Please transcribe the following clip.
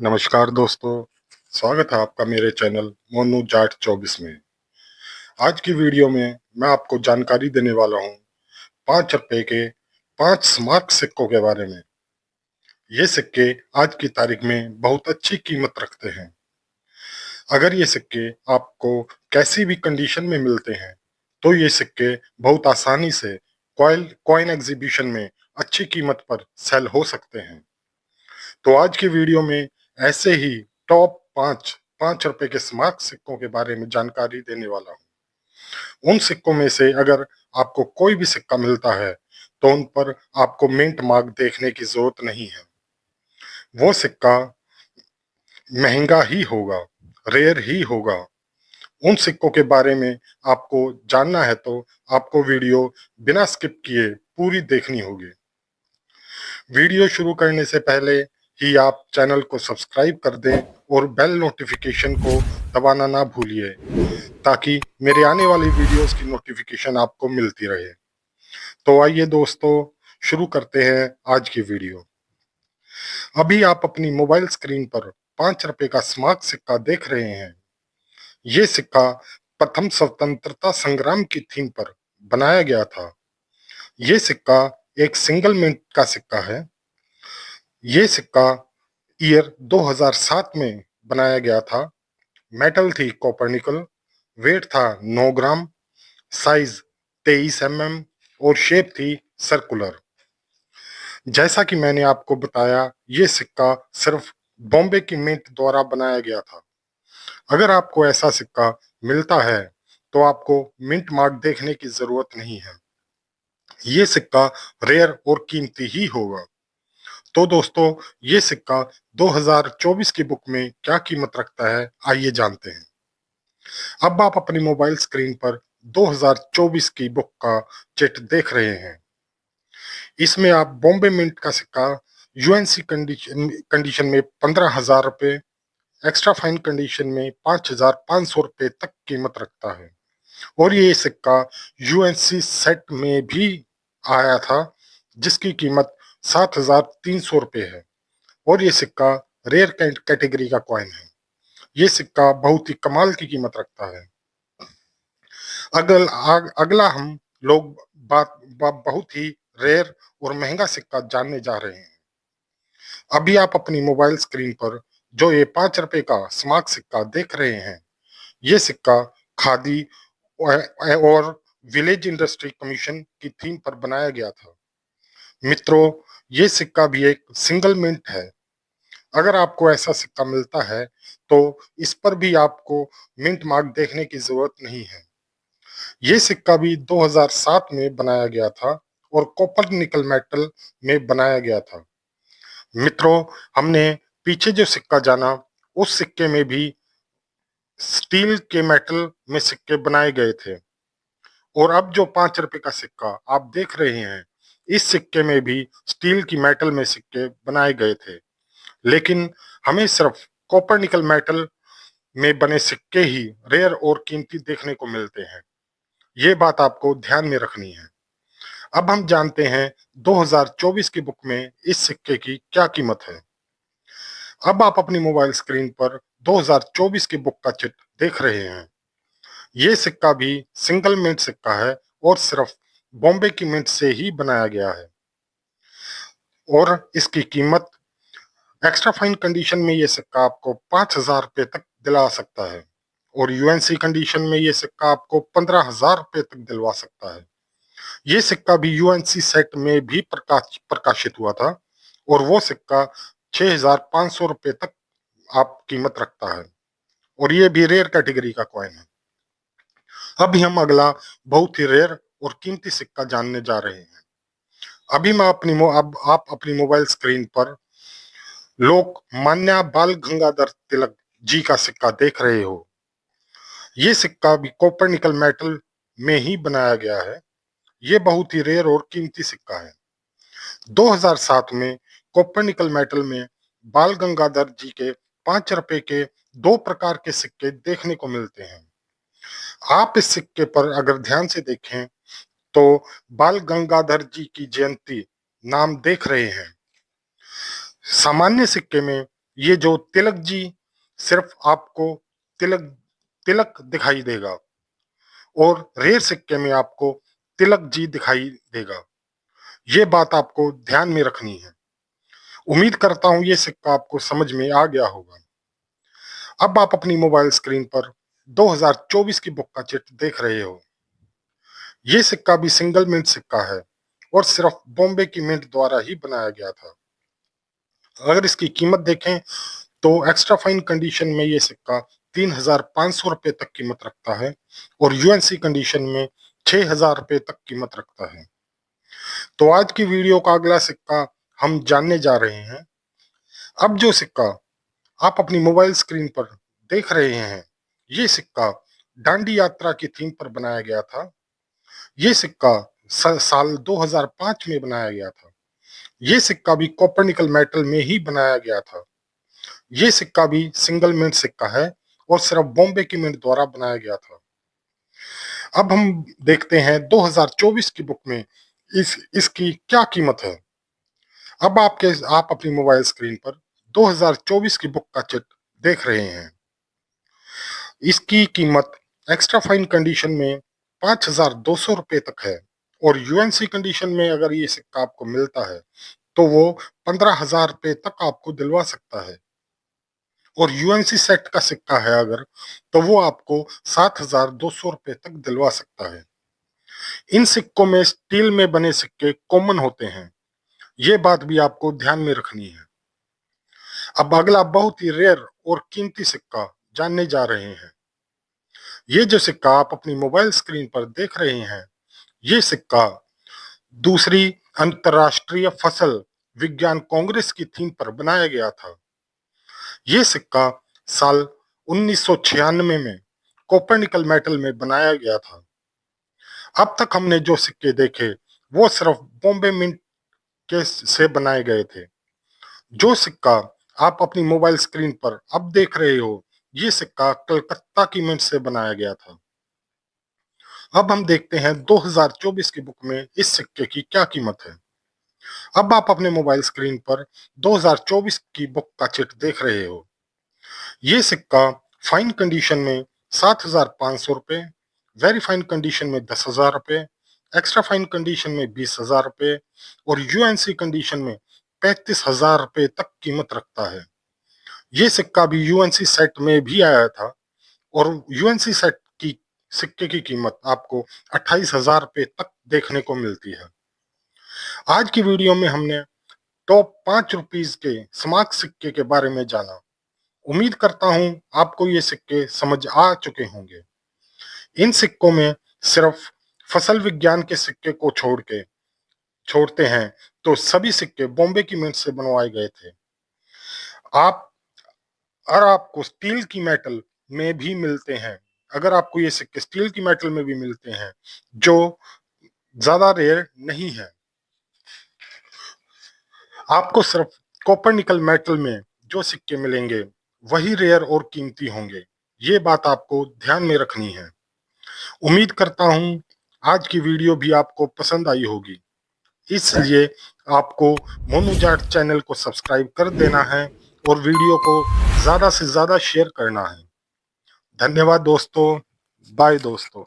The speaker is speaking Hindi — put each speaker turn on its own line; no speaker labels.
नमस्कार दोस्तों, स्वागत है आपका मेरे चैनल मोनू जाट 24 में। आज की वीडियो में मैं आपको जानकारी देने वाला हूँ 5 रुपए के 5 स्मारक सिक्कों के बारे में। ये सिक्के आज की तारीख में बहुत अच्छी कीमत रखते हैं। अगर ये सिक्के आपको कैसी भी कंडीशन में मिलते हैं, तो ये सिक्के बहुत आसानी से कॉइन कॉइन एग्जीबिशन में अच्छी कीमत पर सेल हो सकते हैं। तो आज की वीडियो में ऐसे ही टॉप 5 5 रुपए के स्मारक सिक्कों के बारे में जानकारी देने वाला हूँ। उन सिक्कों में से अगर आपको कोई भी सिक्का मिलता है, तो उन पर आपको मिंट मार्क देखने की जरूरत नहीं है। वो सिक्का महंगा ही होगा, रेयर ही होगा। उन सिक्कों के बारे में आपको जानना है तो आपको वीडियो बिना स्किप किए पूरी देखनी होगी। वीडियो शुरू करने से पहले ही आप चैनल को सब्सक्राइब कर दें और बेल नोटिफिकेशन को दबाना ना भूलिए, ताकि मेरे आने वाली वीडियोस की नोटिफिकेशन आपको मिलती रहे। तो आइए दोस्तों, शुरू करते हैं आज की वीडियो। अभी आप अपनी मोबाइल स्क्रीन पर 5 रुपए का स्मारक सिक्का देख रहे हैं। ये सिक्का प्रथम स्वतंत्रता संग्राम की थीम पर बनाया गया था। ये सिक्का एक सिंगल मिंट का सिक्का है। ये सिक्का ईयर 2007 में बनाया गया था। मेटल थी कॉपर निकल, वेट था 9 ग्राम, साइज 23 mm और शेप थी सर्कुलर। जैसा कि मैंने आपको बताया, ये सिक्का सिर्फ बॉम्बे की मिंट द्वारा बनाया गया था। अगर आपको ऐसा सिक्का मिलता है, तो आपको मिंट मार्क देखने की जरूरत नहीं है। ये सिक्का रेयर और कीमती ही होगा। तो दोस्तों, ये सिक्का 2024 की बुक में क्या कीमत रखता है, आइए जानते हैं। अब आप अपनी मोबाइल स्क्रीन पर 2024 की बुक का चिट देख रहे हैं। इसमें आप बॉम्बे मिंट का सिक्का यूएनसी कंडीशन में 15,000 रुपये, एक्स्ट्रा फाइन कंडीशन में 5,500 रुपये तक कीमत रखता है। और ये सिक्का यूएनसी सेट में भी आया था, जिसकी कीमत 7,300 रुपये है। और ये सिक्का रेयर कैटेगरी का कॉइन है। ये सिक्का बहुत ही कमाल की कीमत रखता है। अगला हम लोग बहुत ही रेयर और महंगा सिक्का जानने जा रहे हैं। अभी आप अपनी मोबाइल स्क्रीन पर जो ये 5 रुपए का स्मारक सिक्का देख रहे हैं, ये सिक्का खादी और विलेज इंडस्ट्री कमीशन की थीम पर बनाया गया था। मित्रों, ये सिक्का भी एक सिंगल मिंट है। अगर आपको ऐसा सिक्का मिलता है, तो इस पर भी आपको मिंट मार्क देखने की जरूरत नहीं है। ये सिक्का भी 2007 में बनाया गया था और कॉपर निकल मेटल में बनाया गया था। मित्रों, हमने पीछे जो सिक्का जाना, उस सिक्के में भी स्टील के मेटल में सिक्के बनाए गए थे। और अब जो 5 रुपए का सिक्का आप देख रहे हैं, इस सिक्के में भी स्टील की मेटल में सिक्के बनाए गए थे। लेकिन हमें सिर्फ कॉपर निकल मेटल में बने सिक्के ही रेयर और कीमती देखने को मिलते हैं। ये बात आपको ध्यान में रखनी है। अब हम जानते हैं 2024 की बुक में इस सिक्के की क्या कीमत है। अब आप अपनी मोबाइल स्क्रीन पर 2024 की बुक का चिट देख रहे हैं। ये सिक्का भी सिंगल मिंट सिक्का है और सिर्फ बॉम्बे की मिंट से ही बनाया गया है। और इसकी कीमत एक्स्ट्रा फाइन कंडीशन में ये सिक्का आपको 5,000 रुपये तक दिला सकता है। और यूएनसी कंडीशन में ये सिक्का आपको 15,000 रुपये तक दिलवा सकता है। ये सिक्का भी यूएनसी सेट में भी प्रकाशित हुआ था और वो सिक्का 6,500 रुपये तक आप कीमत रखता है। और ये भी रेयर कैटेगरी का कॉइन है। अभी हम अगला बहुत ही रेयर और कीमती सिक्का जानने जा रहे हैं। अभी मैं अब आप अपनी मोबाइल स्क्रीन पर लोकमान्य बाल गंगाधर तिलक जी का सिक्का देख रहे हो। ये सिक्का भी कॉपर निकल मेटल में ही बनाया गया है। ये बहुत ही रेयर और कीमती सिक्का है। 2007 में कॉपर निकल मेटल में बाल गंगाधर जी के 5 रुपए के 2 प्रकार के सिक्के देखने को मिलते हैं। आप इस सिक्के पर अगर ध्यान से देखें, तो बाल गंगाधर जी की जयंती नाम देख रहे हैं। सामान्य सिक्के में ये जो तिलक जी सिर्फ आपको तिलक तिलक दिखाई देगा और रेयर सिक्के में आपको तिलक जी दिखाई देगा। ये बात आपको ध्यान में रखनी है। उम्मीद करता हूं ये सिक्का आपको समझ में आ गया होगा। अब आप अपनी मोबाइल स्क्रीन पर 2024 की बुक का चित्र देख रहे हो। ये सिक्का भी सिंगल मिंट सिक्का है और सिर्फ बॉम्बे की मिंट द्वारा ही बनाया गया था। अगर इसकी कीमत देखें तो एक्स्ट्रा फाइन कंडीशन में ये सिक्का 3,500 रुपये तक कीमत रखता है और यूएनसी कंडीशन में 6,000 रुपये तक कीमत रखता है। तो आज की वीडियो का अगला सिक्का हम जानने जा रहे हैं। अब जो सिक्का आप अपनी मोबाइल स्क्रीन पर देख रहे हैं, ये सिक्का दांडी यात्रा की थीम पर बनाया गया था। ये सिक्का साल 2005 में बनाया गया था। ये सिक्का भी कॉपर निकल मेटल में ही बनाया गया था। ये सिक्का भी सिंगल मिंट सिक्का है और सिर्फ बॉम्बे की मिंट द्वारा बनाया गया था। अब हम देखते हैं 2024 की बुक में इसकी क्या कीमत है। अब आप अपनी मोबाइल स्क्रीन पर 2024 की बुक का चित्र देख रहे हैं। इसकी कीमत एक्स्ट्रा फाइन कंडीशन में 5,200 रुपये तक है और यूएनसी कंडीशन में अगर ये सिक्का आपको मिलता है तो वो 15,000 रुपये तक आपको दिलवा सकता है और यूएनसी सेट का सिक्का है अगर तो वो आपको 7,200 रुपये तक दिलवा सकता है। इन सिक्कों में स्टील में बने सिक्के कॉमन होते हैं, ये बात भी आपको ध्यान में रखनी है। अब अगला बहुत ही रेयर और कीमती सिक्का जानने जा रहे हैं। ये जो सिक्का आप अपनी मोबाइल स्क्रीन पर देख रहे हैं, ये सिक्का दूसरी अंतरराष्ट्रीय फसल विज्ञान कांग्रेस की थीम पर बनाया गया था। ये सिक्का साल 1996 में कोपर्निकल मेटल में बनाया गया था। अब तक हमने जो सिक्के देखे वो सिर्फ बॉम्बे मिंट के से बनाए गए थे। जो सिक्का आप अपनी मोबाइल स्क्रीन पर अब देख रहे हो, ये सिक्का कलकत्ता की मिंट से बनाया गया था। अब हम देखते हैं 2024 की बुक में इस सिक्के की क्या कीमत है। अब आप अपने मोबाइल स्क्रीन पर 2024 की बुक का चित्र देख रहे हो। ये सिक्का फाइन कंडीशन में 7,500 रुपये, वेरी फाइन कंडीशन में 10,000 रुपये, एक्स्ट्रा फाइन कंडीशन में 20,000 रुपये और यूएनसी कंडीशन में 35,000 रुपये तक कीमत रखता है। ये सिक्का भी यूएनसी सेट में भी आया था और यूएनसी सेट की सिक्के की कीमत आपको 28,000 रुपये तक देखने को मिलती है। आज की वीडियो में हमने टॉप 5 रुपीज के स्मारक सिक्के के बारे में जाना। उम्मीद करता हूं आपको ये सिक्के समझ आ चुके होंगे। इन सिक्कों में सिर्फ फसल विज्ञान के सिक्के को छोड़ते हैं तो सभी सिक्के बॉम्बे की मिंट से बनवाए गए थे। आप और आपको स्टील की मेटल में भी मिलते हैं। अगर आपको ये सिक्के स्टील की मेटल में भी मिलते हैं जो ज्यादा रेयर नहीं है। आपको सिर्फ कॉपर निकल मेटल में जो सिक्के मिलेंगे वही रेयर और कीमती होंगे। ये बात आपको ध्यान में रखनी है। उम्मीद करता हूं आज की वीडियो भी आपको पसंद आई होगी, इसलिए आपको मोनू जाट चैनल को सब्सक्राइब कर देना है और वीडियो को ज्यादा से ज्यादा शेयर करना है। धन्यवाद दोस्तों। बाय दोस्तों।